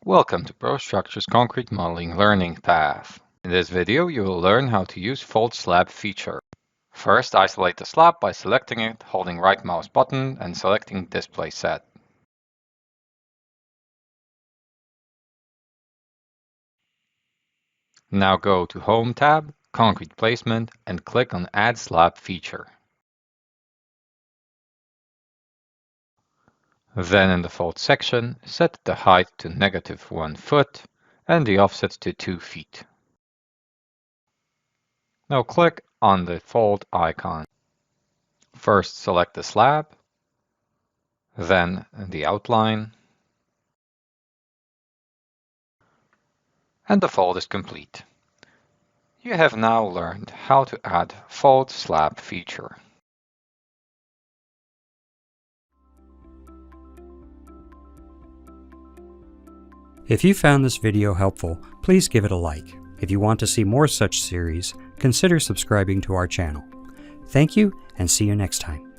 Welcome to ProStructures Concrete Modeling Learning Path. In this video, you will learn how to use Fold Slab feature. First, isolate the slab by selecting it, holding right mouse button and selecting Display Set. Now go to Home tab, Concrete Placement, and click on Add Slab feature. Then in the Fold section, set the height to -1 foot and the offset to 2 feet. Now click on the Fold icon. First select the slab, then the outline, and the fold is complete. You have now learned how to add Fold Slab feature. If you found this video helpful, please give it a like. If you want to see more such series, consider subscribing to our channel. Thank you, and see you next time.